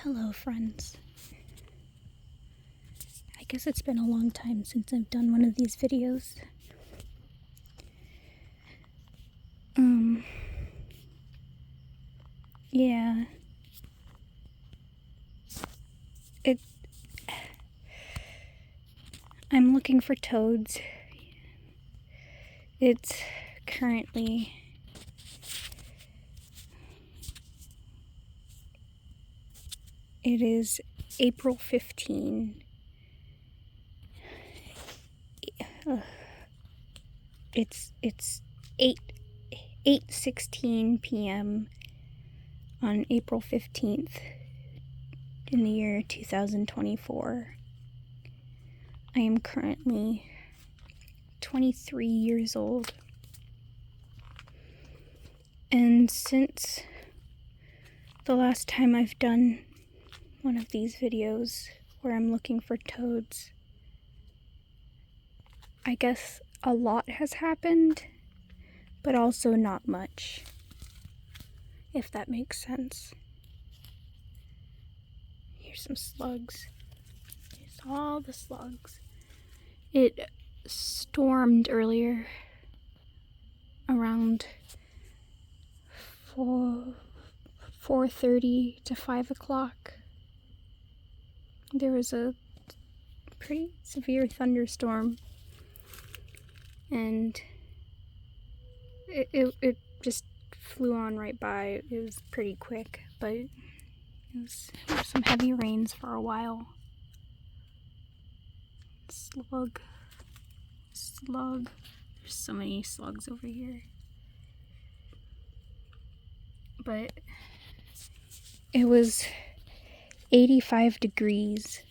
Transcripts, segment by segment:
Hello, friends. I guess it's been a long time since I've done one of these videos. Yeah. I'm looking for toads. It's currently it is April 15. It's 8:16 p.m. on April 15th in the year 2024. I am currently 23 years old. And since the last time I've done one of these videos where I'm looking for toads, I guess a lot has happened, but also not much, if that makes sense. Here's some slugs. Here's all the slugs. It stormed earlier around 4:30 to 5 o'clock. There was a pretty severe thunderstorm, and it just flew on right by. It was pretty quick, but it was some heavy rains for a while. Slug. There's so many slugs over here. But it was 85 degrees,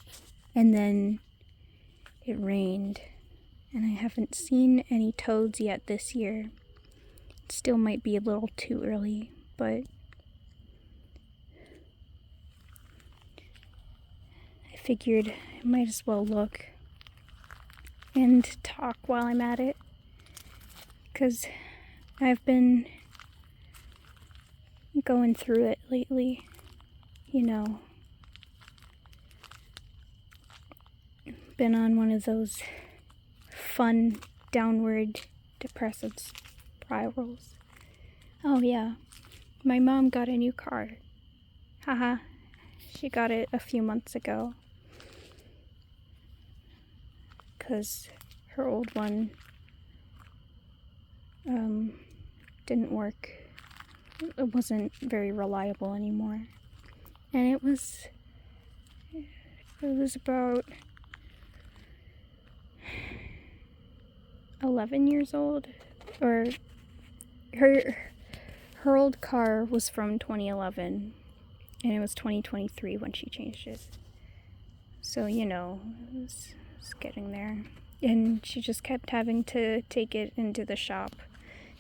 and then it rained, and I haven't seen any toads yet this year. It still might be a little too early, but I figured I might as well look and talk while I'm at it, because I've been going through it lately, been on one of those fun downward depressive spirals. Oh yeah, my mom got a new car. Haha, she got it a few months ago, because her old one didn't work. It wasn't very reliable anymore, and it was about 11 years old, or her old car was from 2011, and it was 2023 when she changed it. So it was getting there, and she just kept having to take it into the shop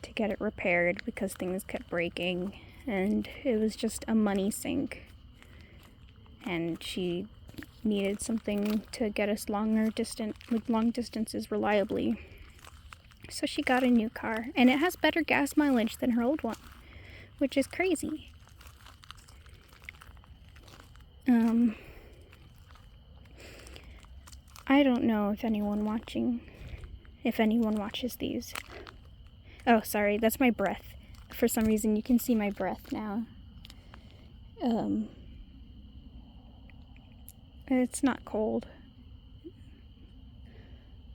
to get it repaired because things kept breaking, and it was just a money sink, and she needed something to get us long distances reliably. So she got a new car, and it has better gas mileage than her old one, which is crazy. I don't know if anyone watches these. Oh, sorry, that's my breath. For some reason, you can see my breath now. It's not cold,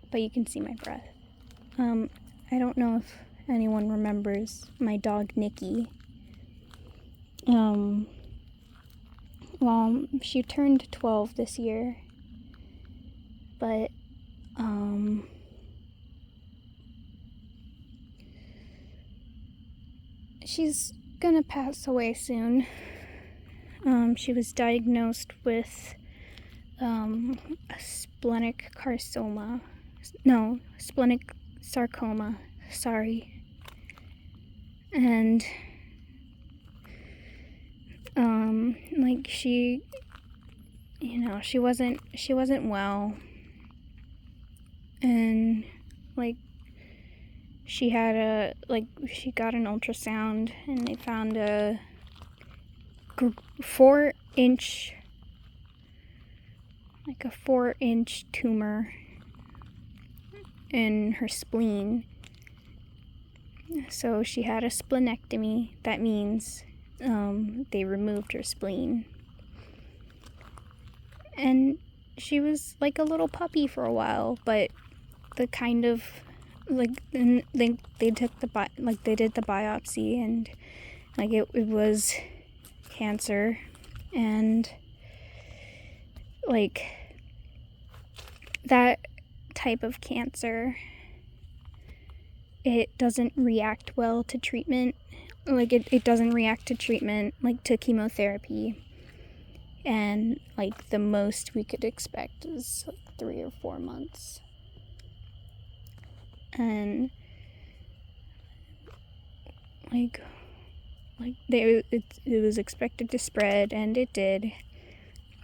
but you can see my breath. I don't know if anyone remembers my dog, Nikki. Well, she turned 12 this year, but, she's gonna pass away soon. She was diagnosed with a splenic sarcoma, sorry. And she wasn't well, and she got an ultrasound, and they found a 4-inch like a 4-inch tumor in her spleen. So she had a splenectomy. That means they removed her spleen. And she was like a little puppy for a while, but the kind of like they did the biopsy, and like it was cancer, and like that type of cancer, it doesn't react well to treatment. Like it doesn't react to treatment, like to chemotherapy. And like the most we could expect is like 3 or 4 months. And like it was expected to spread, and it did.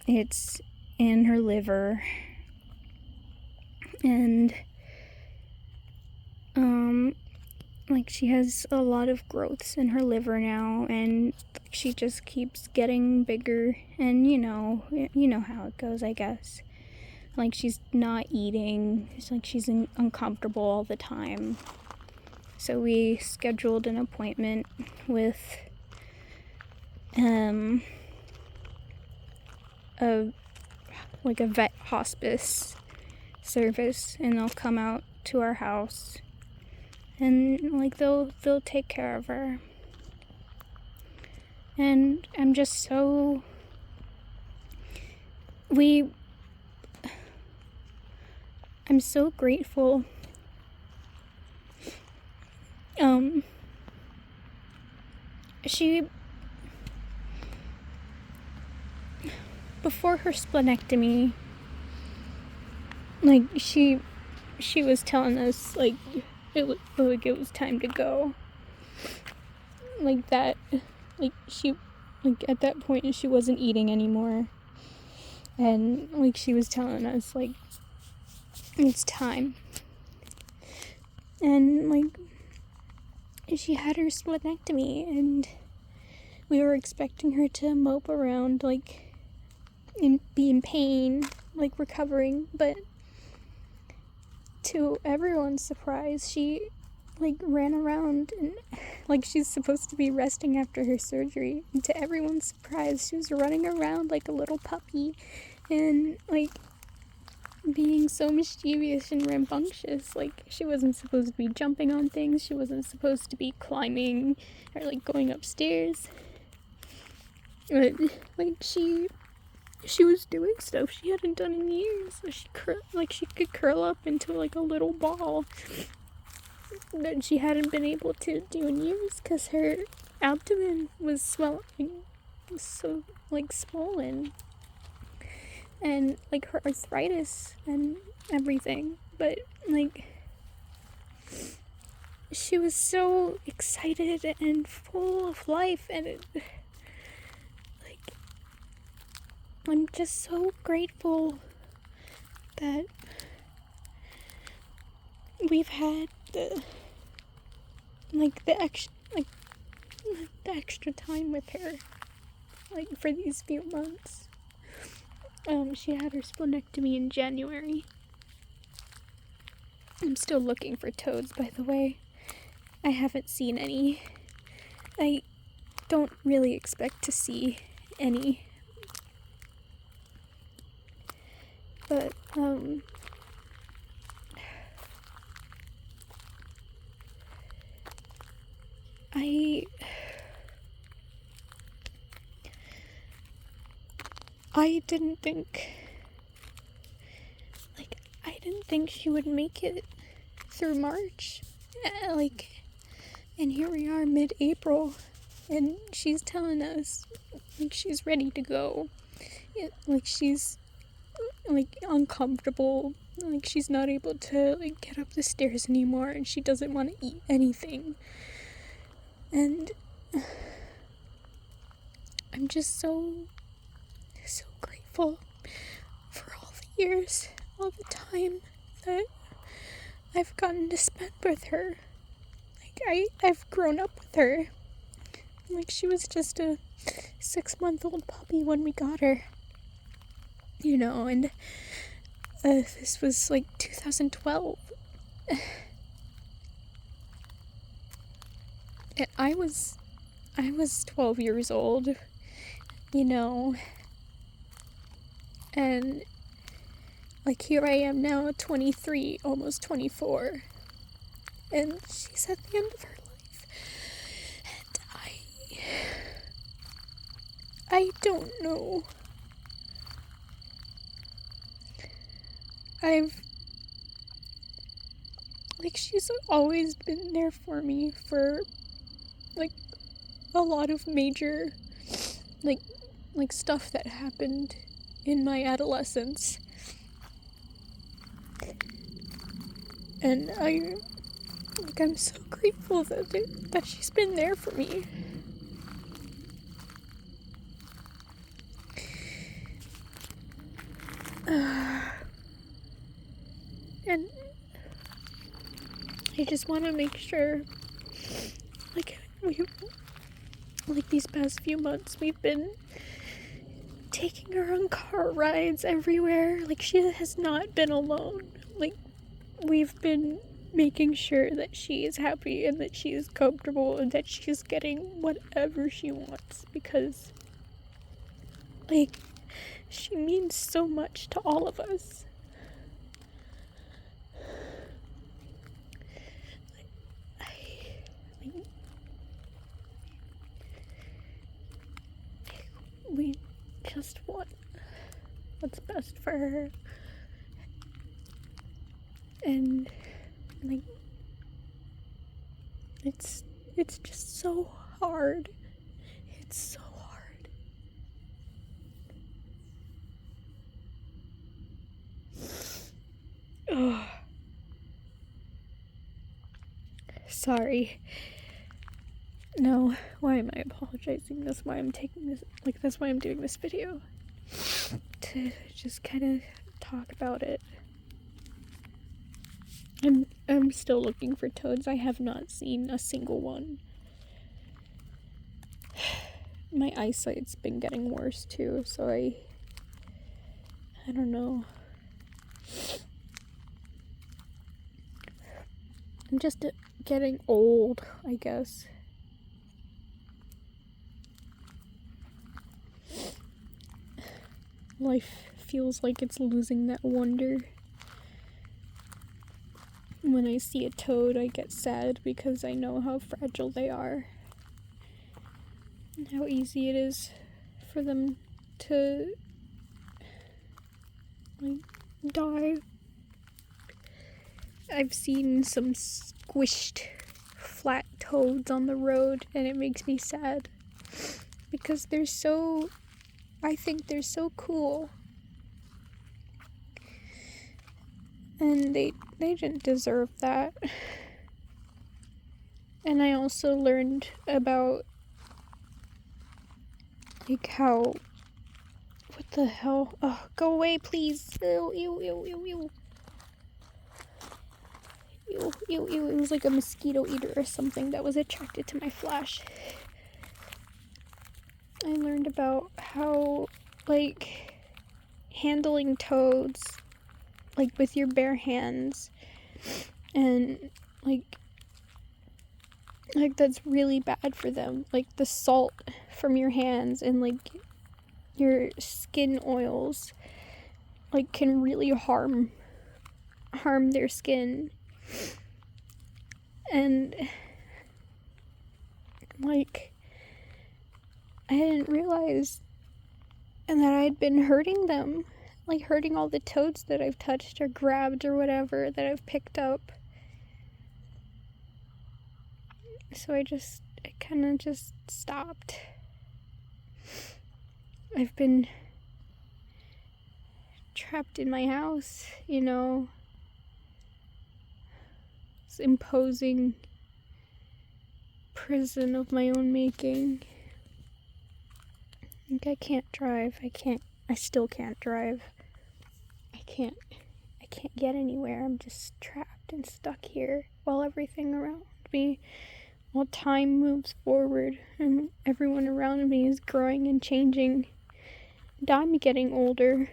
It's in her liver, and like she has a lot of growths in her liver now, and she just keeps getting bigger. And you know how it goes, I guess. Like she's not eating. It's like she's uncomfortable all the time. So we scheduled an appointment with a vet hospice service, and they'll come out to our house, and like they'll take care of her. And I'm just so I'm so grateful. She, before her splenectomy, like she was telling us like it was time to go. Like that, like she, like at that point she wasn't eating anymore, and like she was telling us like it's time. And like she had her splenectomy, and we were expecting her to mope around like and be in pain, like recovering, but to everyone's surprise, she like ran around, and like she's supposed to be resting after her surgery, and to everyone's surprise she was running around like a little puppy, and like being so mischievous and rambunctious. Like she wasn't supposed to be jumping on things, she wasn't supposed to be climbing or like going upstairs, but like she was doing stuff she hadn't done in years. So she could curl up into like a little ball that she hadn't been able to do in years because her abdomen was swelling, was so like swollen, and like her arthritis and everything. But like she was so excited and full of life, and like I'm just so grateful that we've had the extra time with her, like for these few months. She had her splenectomy in January. I'm still looking for toads, by the way. I haven't seen any. I don't really expect to see any. But, I didn't think she would make it through March. And here we are mid-April, and she's telling us, like, she's ready to go. Like, she's, like, uncomfortable. Like, she's not able to, like, get up the stairs anymore, and she doesn't want to eat anything. And I'm just so grateful for all the years, all the time that I've gotten to spend with her. Like, I've grown up with her. Like, she was just a 6-month-old puppy when we got her. and this was like 2012. And I was 12 years old, and like here I am now, 23, almost 24, and she's at the end of her life, and I don't know. She's always been there for me for, like, a lot of major, like stuff that happened in my adolescence. And I'm so grateful that she's been there for me. And I just want to make sure, these past few months, we've been taking her on car rides everywhere. She has not been alone. We've been making sure that she is happy and that she is comfortable and that she's getting whatever she wants, because, she means so much to all of us. We just want what's best for her. And, it's just so hard. It's so hard. Oh. Sorry. No, why am I apologizing? That's why I'm taking this, that's why I'm doing this video. To just kind of talk about it. I'm still looking for toads. I have not seen a single one. My eyesight's been getting worse too, so I don't know. I'm just getting old, I guess. Life feels like it's losing that wonder. When I see a toad, I get sad because I know how fragile they are and how easy it is for them to die. I've seen some squished flat toads on the road, and it makes me sad because I think they're so cool. And they didn't deserve that. And I also learned about, how... What the hell? Oh, go away, please. Ew, ew, ew, ew, ew. Ew, ew, ew. It was like a mosquito eater or something that was attracted to my flash. I learned about how, handling toads, with your bare hands, and, that's really bad for them. The salt from your hands and, your skin oils, can really harm their skin. And, I didn't realize that I'd been hurting them. Hurting all the toads that I've touched or grabbed or whatever that I've picked up. So I kind of just stopped. I've been trapped in my house, This imposing prison of my own making. I can't drive. I still can't drive. I can't get anywhere. I'm just trapped and stuck here while everything around me, while time moves forward and everyone around me is growing and changing. And I'm getting older.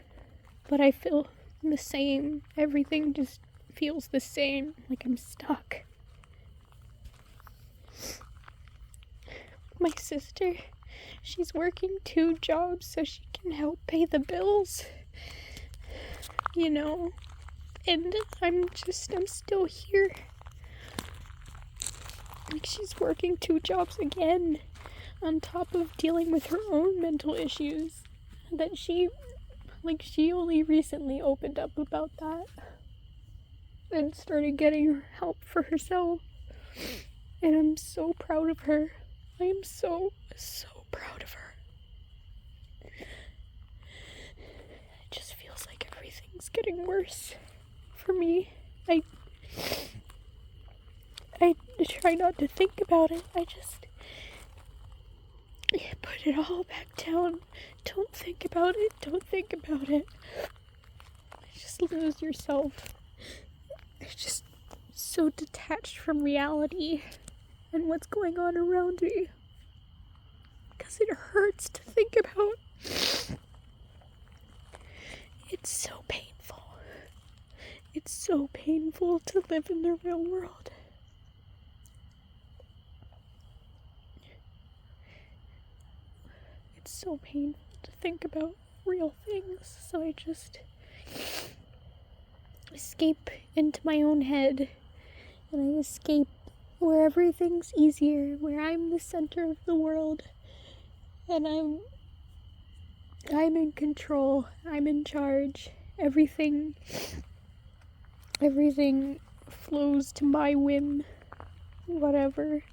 but I feel the same. Everything just feels the same, like I'm stuck. My sister, she's working 2 jobs so she can help pay the bills, you know, and I'm still here. Like, she's working 2 jobs again, on top of dealing with her own mental issues, that she only recently opened up about that, and started getting help for herself, and I'm so proud of her. I am so proud of her. It just feels like everything's getting worse for me. I try not to think about it. I just put it all back down. Don't think about it. Don't think about it. Just lose yourself. You're just so detached from reality and what's going on around me. Because it hurts to think about. It's so painful. It's so painful to live in the real world. It's so painful to think about real things, so I just escape into my own head, and I escape where everything's easier, where I'm the center of the world, and I'm in control, I'm in charge, everything flows to my whim, whatever.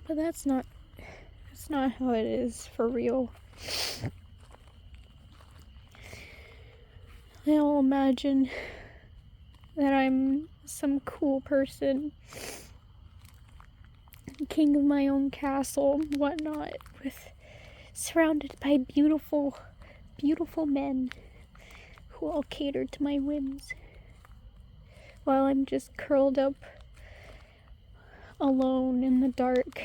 But that's not how it is for real. I'll imagine that I'm some cool person, king of my own castle, whatnot, surrounded by beautiful men who all cater to my whims, while I'm just curled up alone in the dark,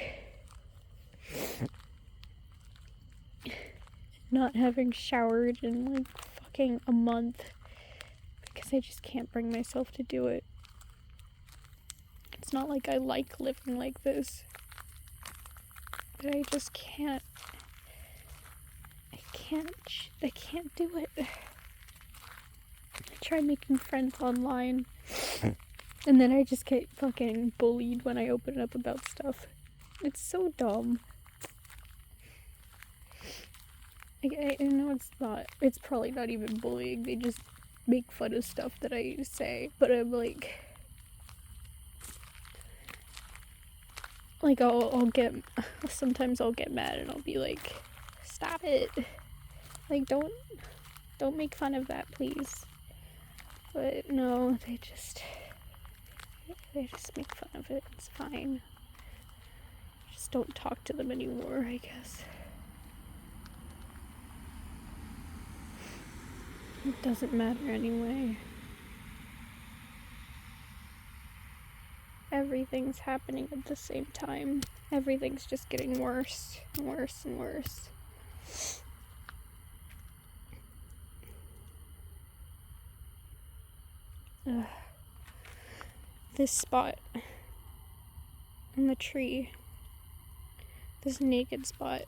not having showered in like fucking a month because I just can't bring myself to do it. It's not like I like living like this, but I just can't. I can't do it. I try making friends online, and then I just get fucking bullied when I open up about stuff. It's so dumb. I know it's probably not even bullying, they just make fun of stuff that I say, but I'm like sometimes I'll get mad and I'll be like, stop it. Like, don't make fun of that, please. But no, they just make fun of it. It's fine. Just don't talk to them anymore, I guess. It doesn't matter anyway. Everything's happening at the same time. Everything's just getting worse and worse and worse. This spot in the tree, this naked spot,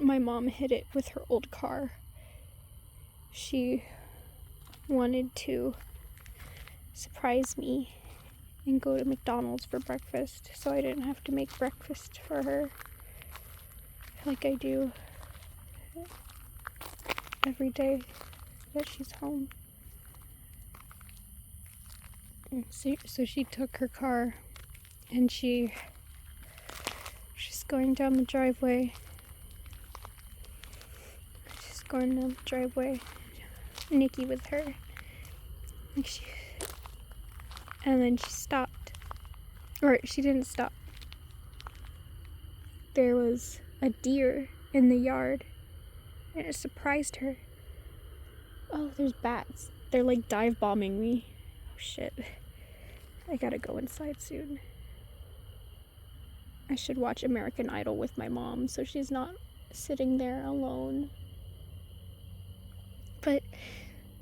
my mom hit it with her old car. She wanted to surprise me and go to McDonald's for breakfast, so I didn't have to make breakfast for her like I do every day that she's home. So she took her car and she's going down the driveway. Nikki with her. And then she stopped. Or she didn't stop. There was a deer in the yard, and it surprised her. Oh, there's bats. They're like dive bombing me. Oh shit. I gotta go inside soon. I should watch American Idol with my mom so she's not sitting there alone. But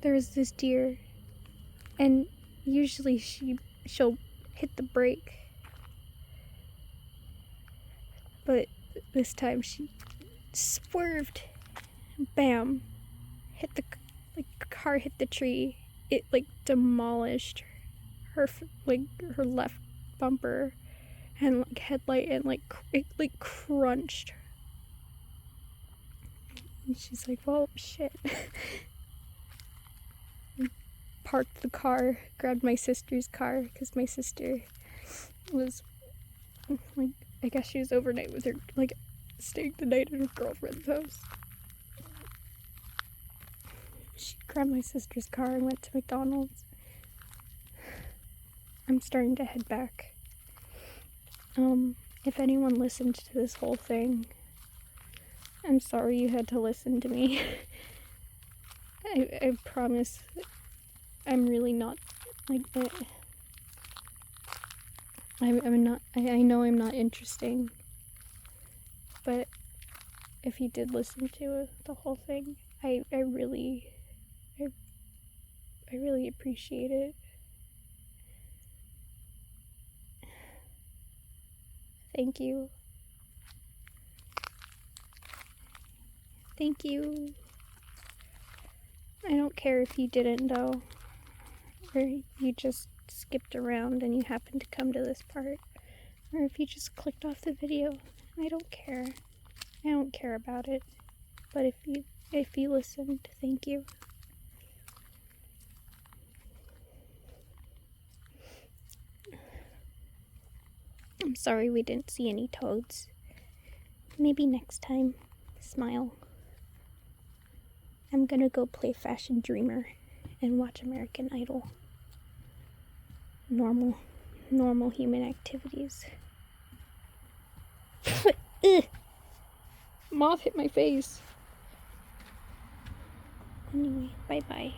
there's this deer, and usually she'll hit the brake, but this time she swerved, bam, hit the car hit the tree. It like demolished her her left bumper and like headlight, and it like crunched. And she's like, well, shit. Parked the car, grabbed my sister's car, because my sister was like, I guess she was overnight with her, like staying the night at her girlfriend's house. She grabbed my sister's car and went to McDonald's. I'm starting to head back. If anyone listened to this whole thing, I'm sorry you had to listen to me. I promise I'm really not like that. I'm not, I know I'm not interesting, but if you did listen to the whole thing, I really appreciate it. Thank you. Thank you. I don't care if you didn't, though, or you just skipped around and you happened to come to this part, or if you just clicked off the video. I don't care. I don't care about it. But if you listened, thank you. I'm sorry we didn't see any toads. Maybe next time. Smile. I'm gonna go play Fashion Dreamer and watch American Idol. Normal human activities. Moth hit my face. Anyway, bye-bye.